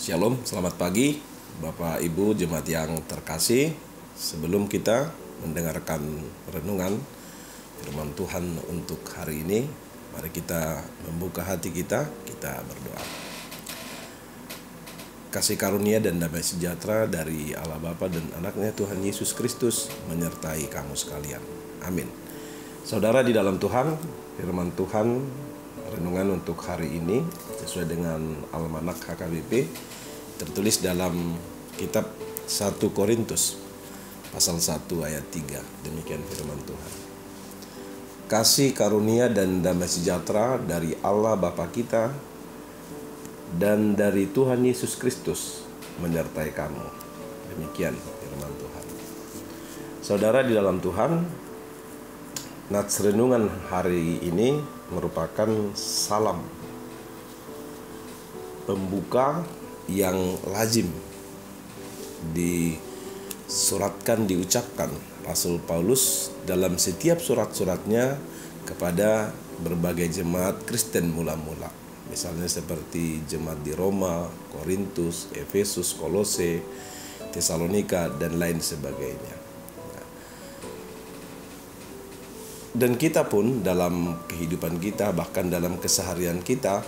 Shalom, selamat pagi Bapak Ibu jemaat yang terkasih. Sebelum kita mendengarkan renungan firman Tuhan untuk hari ini, mari kita membuka hati kita berdoa. Kasih karunia dan damai sejahtera dari Allah Bapa dan Anaknya Tuhan Yesus Kristus menyertai kamu sekalian. Amin. Saudara di dalam Tuhan, firman Tuhan renungan untuk hari ini sesuai dengan Almanak HKBP tertulis dalam kitab 1 Korintus pasal 1 ayat 3. Demikian firman Tuhan. Kasih karunia dan damai sejahtera dari Allah Bapa kita dan dari Tuhan Yesus Kristus menyertai kamu. Demikian firman Tuhan. Saudara di dalam Tuhan, nats renungan hari ini merupakan salam pembuka yang lazim diucapkan Rasul Paulus dalam setiap surat-suratnya kepada berbagai jemaat Kristen mula-mula. Misalnya seperti jemaat di Roma, Korintus, Efesus, Kolose, Tesalonika, dan lain sebagainya. Dan kita pun dalam kehidupan kita, bahkan dalam keseharian kita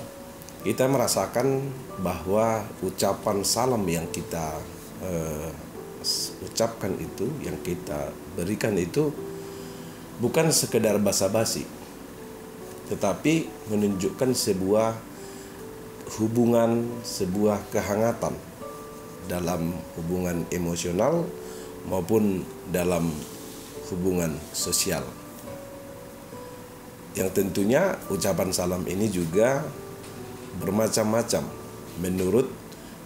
merasakan bahwa ucapan salam yang kita ucapkan itu, yang kita berikan itu bukan sekedar basa-basi, tetapi menunjukkan sebuah hubungan, sebuah kehangatan dalam hubungan emosional maupun dalam hubungan sosial. Yang tentunya ucapan salam ini juga bermacam-macam menurut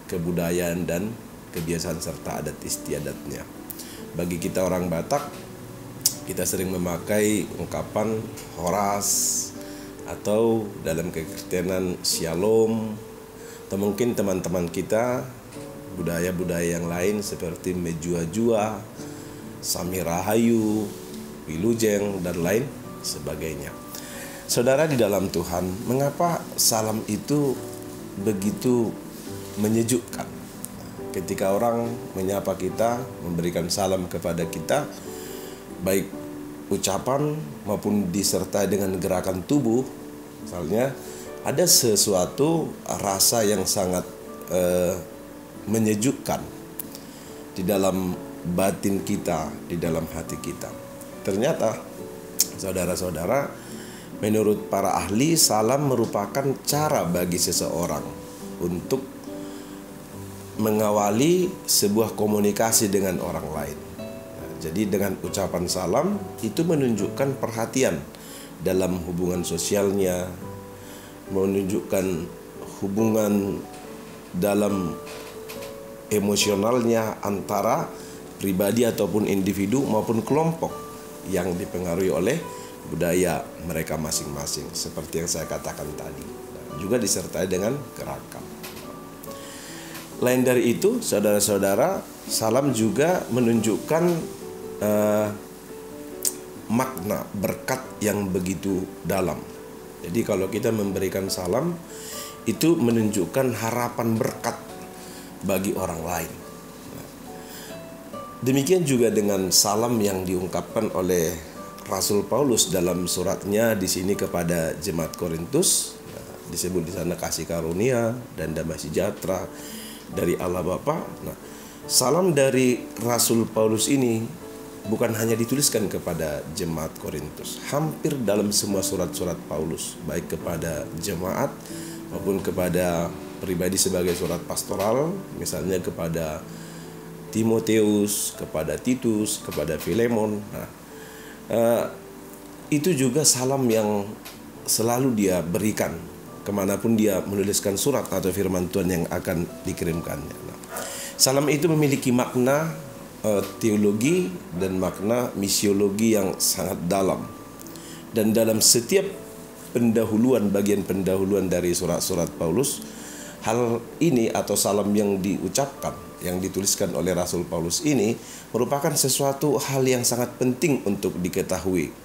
kebudayaan dan kebiasaan serta adat istiadatnya. Bagi kita orang Batak, kita sering memakai ungkapan horas atau dalam kekristenan shalom, atau mungkin teman-teman kita budaya-budaya yang lain seperti mejua-jua, samirahayu, wilujeng, dan lain sebagainya. Saudara di dalam Tuhan, mengapa salam itu begitu menyejukkan? Ketika orang menyapa kita, memberikan salam kepada kita, baik ucapan maupun disertai dengan gerakan tubuh, misalnya ada sesuatu rasa yang sangat menyejukkan di dalam batin kita, di dalam hati kita. Ternyata, saudara-saudara, menurut para ahli, salam merupakan cara bagi seseorang untuk mengawali sebuah komunikasi dengan orang lain. Jadi dengan ucapan salam itu menunjukkan perhatian dalam hubungan sosialnya, menunjukkan hubungan dalam emosionalnya antara pribadi ataupun individu maupun kelompok yang dipengaruhi oleh budaya mereka masing-masing, seperti yang saya katakan tadi. Juga disertai dengan gerakan. Lain dari itu, saudara-saudara, salam juga menunjukkan makna berkat yang begitu dalam. Jadi kalau kita memberikan salam, itu menunjukkan harapan berkat bagi orang lain. Demikian juga dengan salam yang diungkapkan oleh Rasul Paulus dalam suratnya di sini kepada jemaat Korintus. Disebut di sana kasih karunia dan damai sejahtera dari Allah Bapa. Salam dari Rasul Paulus ini bukan hanya dituliskan kepada jemaat Korintus. Hampir dalam semua surat-surat Paulus, baik kepada jemaat maupun kepada pribadi sebagai surat pastoral, misalnya kepada Timotius, kepada Titus, kepada Filemon. Itu juga salam yang selalu dia berikan kemanapun dia menuliskan surat atau firman Tuhan yang akan dikirimkannya. Salam itu memiliki makna teologi dan makna misiologi yang sangat dalam. Dan dalam setiap bagian pendahuluan dari surat-surat Paulus, hal ini atau salam yang diucapkan, yang dituliskan oleh Rasul Paulus ini merupakan sesuatu hal yang sangat penting untuk diketahui.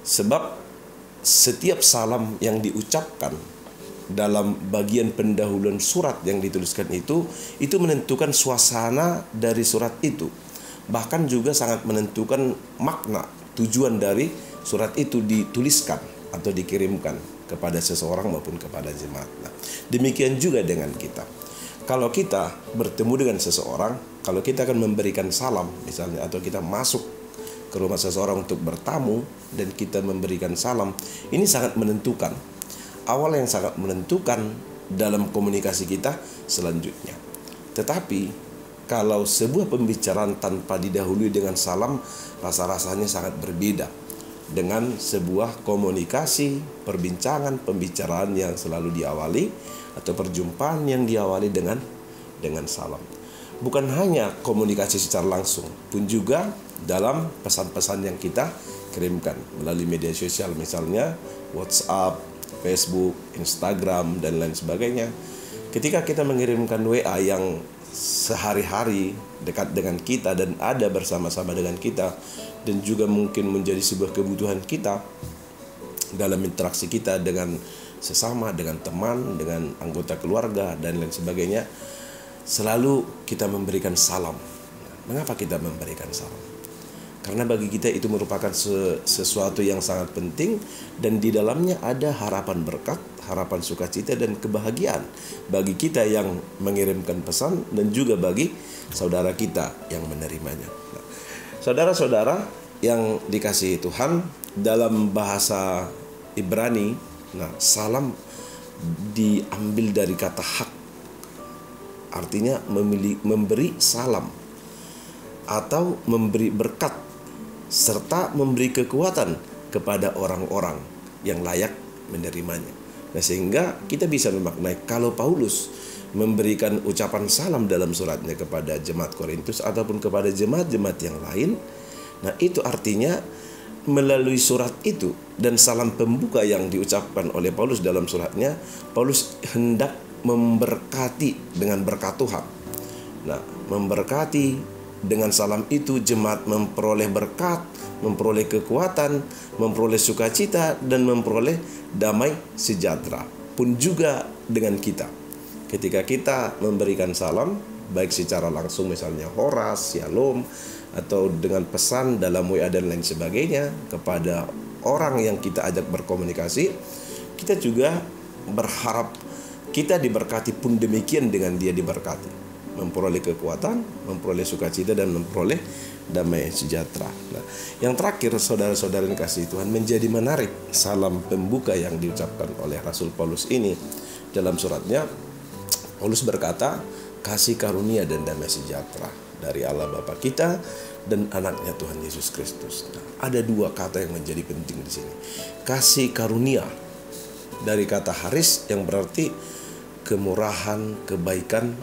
Sebab setiap salam yang diucapkan dalam bagian pendahuluan surat yang dituliskan itu menentukan suasana dari surat itu. Bahkan juga sangat menentukan makna, tujuan dari surat itu dituliskan atau dikirimkan kepada seseorang maupun kepada jemaat. Nah, demikian juga dengan kita. Kalau kita bertemu dengan seseorang, kalau kita akan memberikan salam misalnya, atau kita masuk ke rumah seseorang untuk bertamu dan kita memberikan salam, ini sangat menentukan. Awal yang sangat menentukan dalam komunikasi kita selanjutnya. Tetapi kalau sebuah pembicaraan tanpa didahului dengan salam, rasa-rasanya sangat berbeda dengan sebuah komunikasi, perbincangan, pembicaraan yang selalu diawali atau perjumpaan yang diawali dengan salam. Bukan hanya komunikasi secara langsung, pun juga dalam pesan-pesan yang kita kirimkan melalui media sosial, misalnya WhatsApp, Facebook, Instagram, dan lain sebagainya. Ketika kita mengirimkan WA yang sehari-hari dekat dengan kita dan ada bersama-sama dengan kita, dan juga mungkin menjadi sebuah kebutuhan kita dalam interaksi kita dengan sesama, dengan teman, dengan anggota keluarga, dan lain sebagainya, selalu kita memberikan salam. Mengapa kita memberikan salam? Karena bagi kita itu merupakan sesuatu yang sangat penting, dan di dalamnya ada harapan berkat, harapan sukacita dan kebahagiaan bagi kita yang mengirimkan pesan dan juga bagi saudara kita yang menerimanya. Nah, saudara-saudara yang dikasihi Tuhan, dalam bahasa Ibrani, salam diambil dari kata hak, artinya memberi salam atau memberi berkat serta memberi kekuatan kepada orang-orang yang layak menerimanya. Nah, sehingga kita bisa memaknai kalau Paulus memberikan ucapan salam dalam suratnya kepada jemaat Korintus ataupun kepada jemaat-jemaat yang lain, nah itu artinya melalui surat itu dan salam pembuka yang diucapkan oleh Paulus dalam suratnya, Paulus hendak memberkati dengan berkat Tuhan. Nah, memberkati dengan salam itu jemaat memperoleh berkat, memperoleh kekuatan, memperoleh sukacita, dan memperoleh damai sejahtera. Pun juga dengan kita. Ketika kita memberikan salam, baik secara langsung misalnya horas, shalom, atau dengan pesan dalam WA dan lain sebagainya kepada orang yang kita ajak berkomunikasi, kita juga berharap kita diberkati pun demikian dengan dia diberkati. Memperoleh kekuatan, memperoleh sukacita, dan memperoleh damai sejahtera. Nah, yang terakhir, saudara-saudara yang kasih Tuhan, menjadi menarik salam pembuka yang diucapkan oleh Rasul Paulus ini. Dalam suratnya, Paulus berkata, kasih karunia dan damai sejahtera dari Allah Bapa kita dan anaknya Tuhan Yesus Kristus. Nah, ada dua kata yang menjadi penting di sini. Kasih karunia dari kata haris yang berarti kemurahan, kebaikan,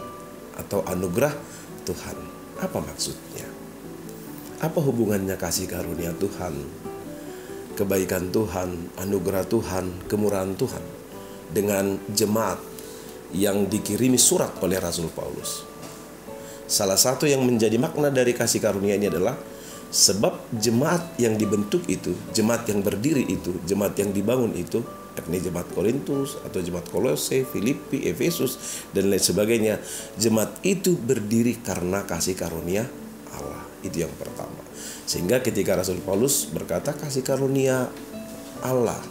atau anugerah Tuhan. Apa maksudnya? Apa hubungannya kasih karunia Tuhan, kebaikan Tuhan, anugerah Tuhan, kemurahan Tuhan dengan jemaat yang dikirimi surat oleh Rasul Paulus? Salah satu yang menjadi makna dari kasih karunia ini adalah sebab jemaat yang dibentuk itu, jemaat yang berdiri itu, jemaat yang dibangun itu, yakni jemaat Korintus atau jemaat Kolose, Filipi, Efesus, dan lain sebagainya. Jemaat itu berdiri karena kasih karunia Allah. Itu yang pertama. Sehingga ketika Rasul Paulus berkata kasih karunia Allah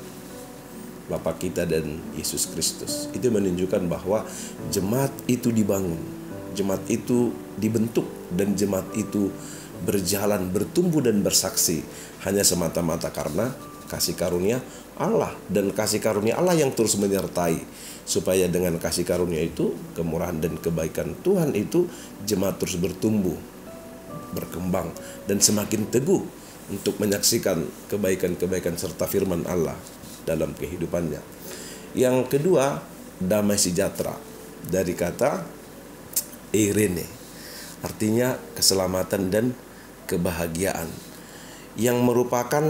Bapa kita dan Yesus Kristus, itu menunjukkan bahwa jemaat itu dibangun, jemaat itu dibentuk, dan jemaat itu berjalan, bertumbuh dan bersaksi hanya semata-mata karena kasih karunia Allah, dan kasih karunia Allah yang terus menyertai, supaya dengan kasih karunia itu, kemurahan dan kebaikan Tuhan itu, jemaat terus bertumbuh, berkembang, dan semakin teguh untuk menyaksikan kebaikan-kebaikan serta firman Allah dalam kehidupannya. Yang kedua, damai sejahtera dari kata eirene, artinya keselamatan dan kebahagiaan, yang merupakan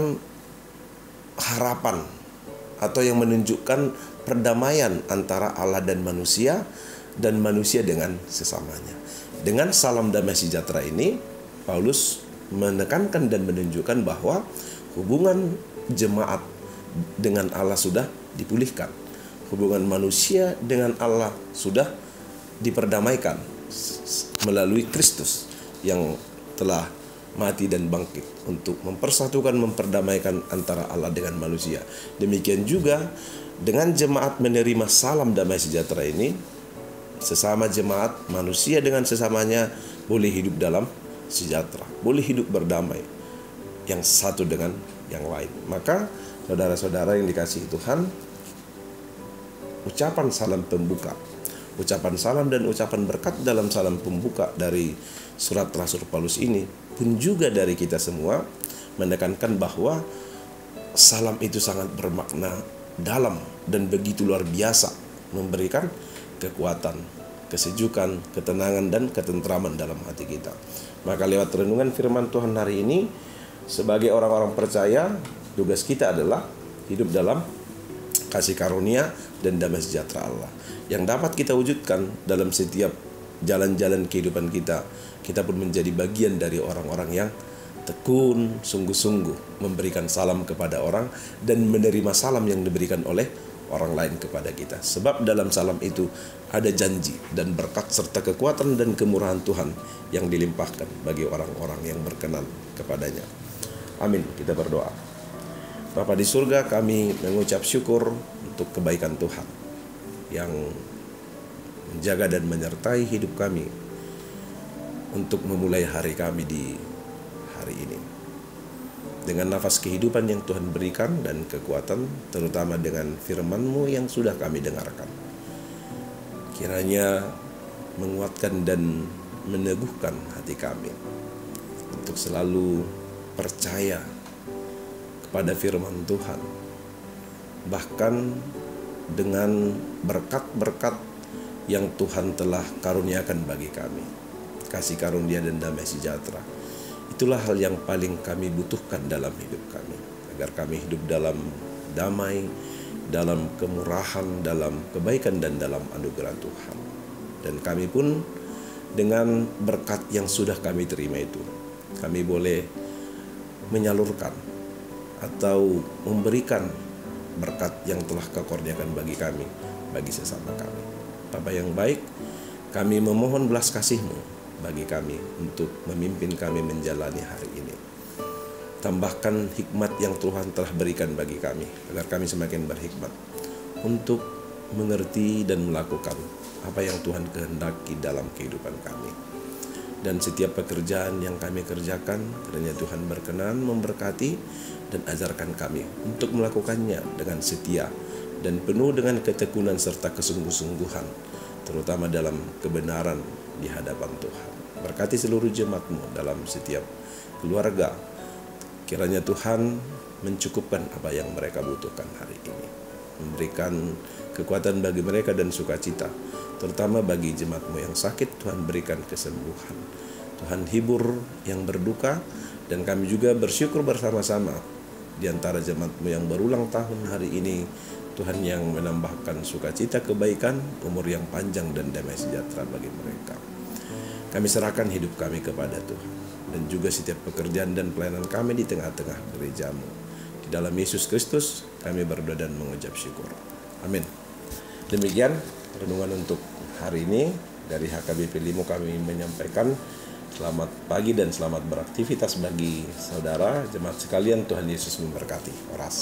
harapan atau yang menunjukkan perdamaian antara Allah dan manusia dengan sesamanya. Dengan salam damai sejahtera ini, Paulus menekankan dan menunjukkan bahwa hubungan jemaat dengan Allah sudah dipulihkan. hubungan manusia dengan Allah sudah diperdamaikan melalui Kristus yang telah mati dan bangkit untuk memperdamaikan antara Allah dengan manusia. Demikian juga dengan jemaat menerima salam damai sejahtera ini, sesama jemaat manusia dengan sesamanya boleh hidup dalam sejahtera, boleh hidup berdamai yang satu dengan yang lain. Maka saudara-saudara yang dikasihi Tuhan, ucapan salam pembuka, ucapan salam dan ucapan berkat dalam salam pembuka dari surat Rasul Paulus ini pun juga dari kita semua menekankan bahwa salam itu sangat bermakna dalam dan begitu luar biasa, memberikan kekuatan, kesejukan, ketenangan, dan ketentraman dalam hati kita. Maka lewat renungan firman Tuhan hari ini, sebagai orang-orang percaya, tugas kita adalah hidup dalam kasih karunia dan damai sejahtera Allah yang dapat kita wujudkan dalam setiap jalan-jalan kehidupan kita. Kita pun menjadi bagian dari orang-orang yang tekun, sungguh-sungguh memberikan salam kepada orang dan menerima salam yang diberikan oleh orang lain kepada kita. Sebab dalam salam itu ada janji dan berkat serta kekuatan dan kemurahan Tuhan yang dilimpahkan bagi orang-orang yang berkenan kepadanya. Amin. Kita berdoa. Bapa di surga, kami mengucap syukur untuk kebaikan Tuhan yang menjaga dan menyertai hidup kami untuk memulai hari kami di hari ini dengan nafas kehidupan yang Tuhan berikan dan kekuatan, terutama dengan firman-Mu yang sudah kami dengarkan. Kiranya menguatkan dan meneguhkan hati kami untuk selalu percaya kepada firman Tuhan, bahkan dengan berkat-berkat yang Tuhan telah karuniakan bagi kami, kasih karunia dan damai sejahtera. Itulah hal yang paling kami butuhkan dalam hidup kami, agar kami hidup dalam damai, dalam kemurahan, dalam kebaikan, dan dalam anugerah Tuhan. Dan kami pun dengan berkat yang sudah kami terima itu, kami boleh menyalurkan atau memberikan berkat yang telah Kau kurniakan bagi kami, bagi sesama kami. Bapa yang baik, kami memohon belas kasih-Mu bagi kami untuk memimpin kami menjalani hari ini. Tambahkan hikmat yang Tuhan telah berikan bagi kami, agar kami semakin berhikmat untuk mengerti dan melakukan apa yang Tuhan kehendaki dalam kehidupan kami. Dan setiap pekerjaan yang kami kerjakan, kiranya Tuhan berkenan memberkati dan ajarkan kami untuk melakukannya dengan setia dan penuh dengan ketekunan serta kesungguh-sungguhan, terutama dalam kebenaran di hadapan Tuhan. Berkati seluruh jemaat-Mu dalam setiap keluarga. Kiranya Tuhan mencukupkan apa yang mereka butuhkan hari ini, memberikan kekuatan bagi mereka dan sukacita, terutama bagi jemaat-Mu yang sakit. Tuhan berikan kesembuhan, Tuhan hibur yang berduka, dan kami juga bersyukur bersama-sama di antara jemaat-Mu yang berulang tahun hari ini. Tuhan yang menambahkan sukacita, kebaikan, umur yang panjang, dan damai sejahtera bagi mereka. Kami serahkan hidup kami kepada Tuhan, dan juga setiap pekerjaan dan pelayanan kami di tengah-tengah gereja-Mu. Di dalam Yesus Kristus kami berdoa dan mengucap syukur. Amin. Demikian renungan untuk hari ini dari HKBP Limo. Kami menyampaikan selamat pagi dan selamat beraktivitas bagi saudara jemaat sekalian. Tuhan Yesus memberkati. Oras.